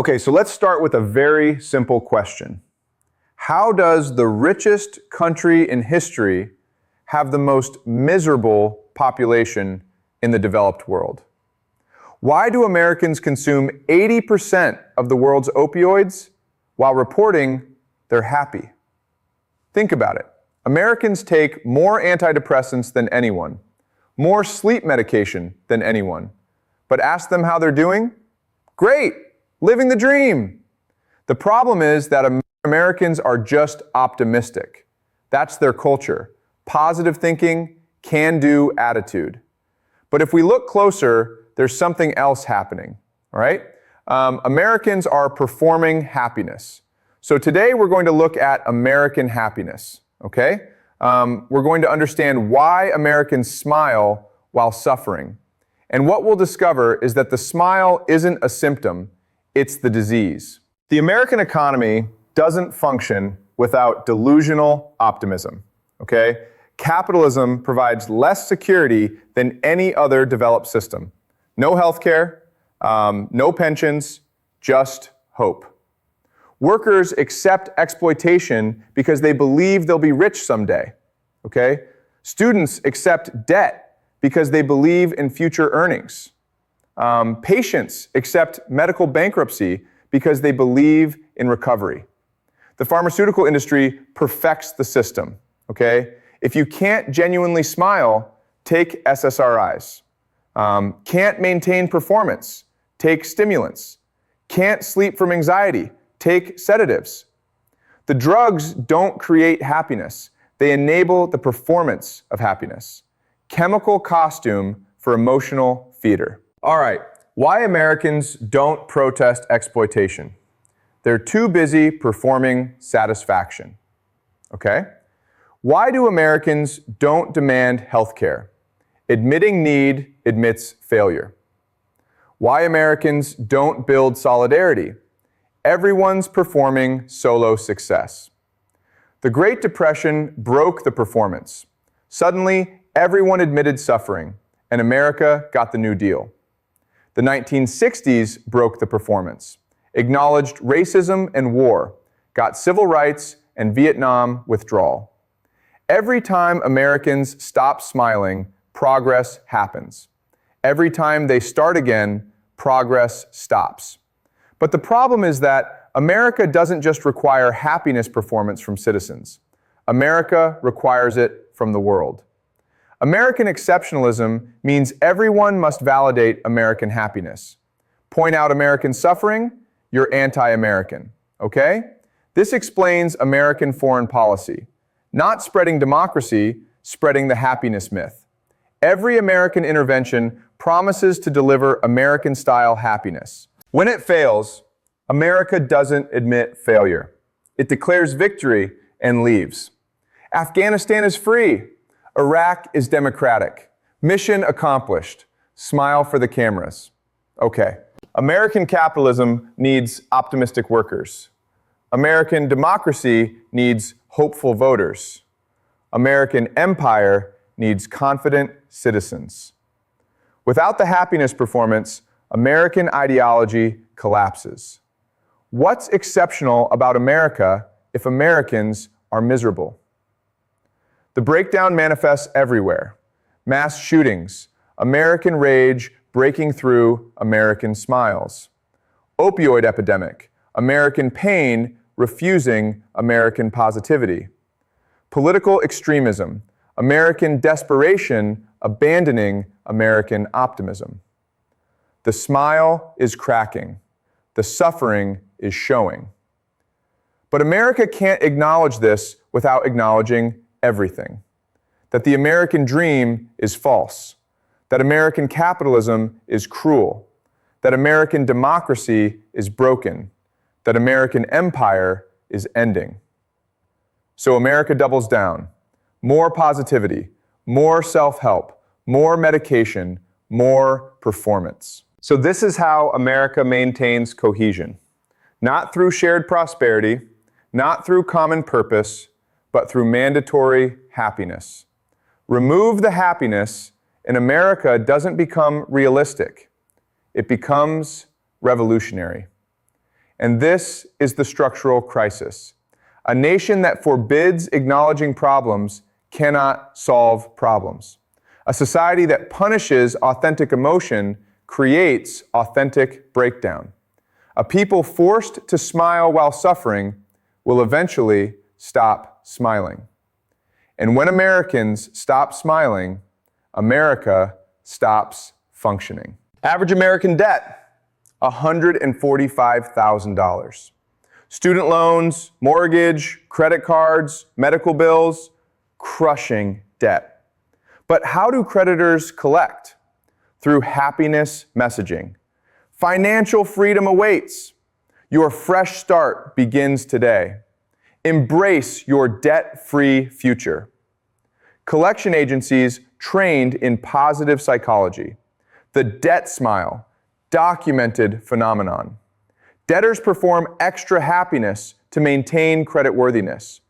Okay, so let's start with a very simple question. How does the richest country in history have the most miserable population in the developed world? Why do Americans consume 80% of the world's opioids while reporting they're happy? Think about it. Americans take more antidepressants than anyone, more sleep medication than anyone. But ask them how they're doing? Great! Living the dream! The problem is that Americans are just optimistic. That's their culture. Positive thinking, can-do attitude. But if we look closer, there's something else happening, all right? Americans are performing happiness. So today we're going to look at American happiness, okay? We're going to understand why Americans smile while suffering. And what we'll discover is that the smile isn't a symptom, it's the disease. The American economy doesn't function without delusional optimism, okay? Capitalism provides less security than any other developed system. No healthcare, no pensions, just hope. Workers accept exploitation because they believe they'll be rich someday, okay? Students accept debt because they believe in future earnings. Patients accept medical bankruptcy because they believe in recovery. The pharmaceutical industry perfects the system, okay? If you can't genuinely smile, take SSRIs. Can't maintain performance, take stimulants. Can't sleep from anxiety, take sedatives. The drugs don't create happiness. They enable the performance of happiness. Chemical costume for emotional theater. All right, why Americans don't protest exploitation? They're too busy performing satisfaction, okay? Why do Americans don't demand health care? Admitting need admits failure. Why Americans don't build solidarity? Everyone's performing solo success. The Great Depression broke the performance. Suddenly, everyone admitted suffering, and America got the New Deal. The 1960s broke the performance, acknowledged racism and war, got civil rights and Vietnam withdrawal. Every time Americans stop smiling, progress happens. Every time they start again, progress stops. But the problem is that America doesn't just require happiness performance from citizens. America requires it from the world. American exceptionalism means everyone must validate American happiness. Point out American suffering, you're anti-American, okay? This explains American foreign policy. Not spreading democracy, spreading the happiness myth. Every American intervention promises to deliver American-style happiness. When it fails, America doesn't admit failure. It declares victory and leaves. Afghanistan is free. Iraq is democratic. Mission accomplished. Smile for the cameras. Okay. American capitalism needs optimistic workers. American democracy needs hopeful voters. American empire needs confident citizens. Without the happiness performance, American ideology collapses. What's exceptional about America if Americans are miserable? The breakdown manifests everywhere. Mass shootings, American rage breaking through American smiles. Opioid epidemic, American pain refusing American positivity. Political extremism, American desperation abandoning American optimism. The smile is cracking. The suffering is showing. But America can't acknowledge this without acknowledging everything. That the American dream is false. That American capitalism is cruel. That American democracy is broken. That American empire is ending. So America doubles down. More positivity, more self-help, more medication, more performance. So this is how America maintains cohesion. Not through shared prosperity, not through common purpose, but through mandatory happiness. Remove the happiness, and America doesn't become realistic. It becomes revolutionary. And this is the structural crisis. A nation that forbids acknowledging problems cannot solve problems. A society that punishes authentic emotion creates authentic breakdown. A people forced to smile while suffering will eventually stop smiling. And when Americans stop smiling, America stops functioning. Average American debt, $145,000. Student loans, mortgage, credit cards, medical bills, crushing debt. But how do creditors collect? Through happiness messaging. Financial freedom awaits. Your fresh start begins today. Embrace your debt-free future. Collection agencies trained in positive psychology. The debt smile, documented phenomenon. Debtors perform extra happiness to maintain creditworthiness.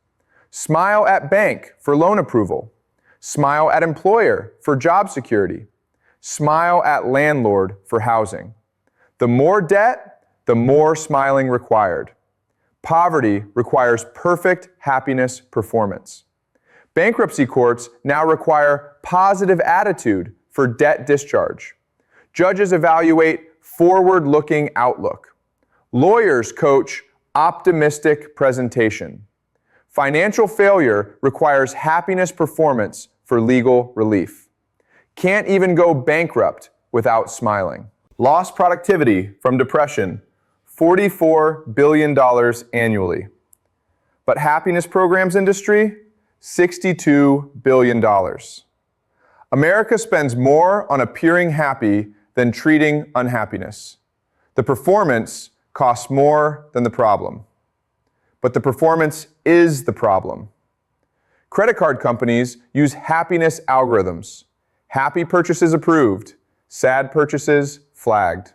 Smile at bank for loan approval. Smile at employer for job security. Smile at landlord for housing. The more debt, the more smiling required. Poverty requires perfect happiness performance. Bankruptcy courts now require positive attitude for debt discharge. Judges evaluate forward-looking outlook. Lawyers coach optimistic presentation. Financial failure requires happiness performance for legal relief. Can't even go bankrupt without smiling. Lost productivity from depression, $44 billion annually. But happiness programs industry, $62 billion. America spends more on appearing happy than treating unhappiness. The performance costs more than the problem. But the performance is the problem. Credit card companies use happiness algorithms. Happy purchases approved, sad purchases flagged.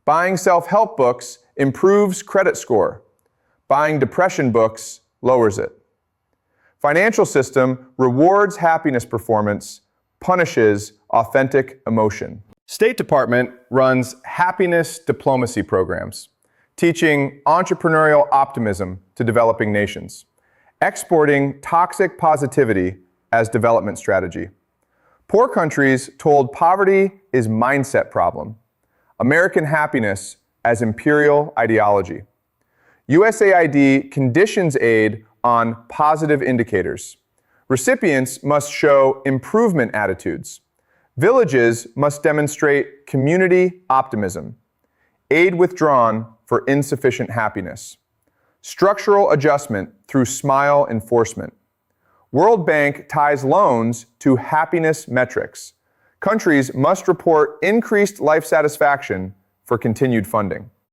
Buying self-help books improves credit score. Buying depression books lowers it. Financial system rewards happiness performance, punishes authentic emotion. State Department runs happiness diplomacy programs, teaching entrepreneurial optimism to developing nations, exporting toxic positivity as development strategy. Poor countries told poverty is mindset problem, American happiness as imperial ideology. USAID conditions aid on positive indicators. Recipients must show improvement attitudes. Villages must demonstrate community optimism. Aid withdrawn for insufficient happiness. Structural adjustment through smile enforcement. World Bank ties loans to happiness metrics. Countries must report increased life satisfaction for continued funding.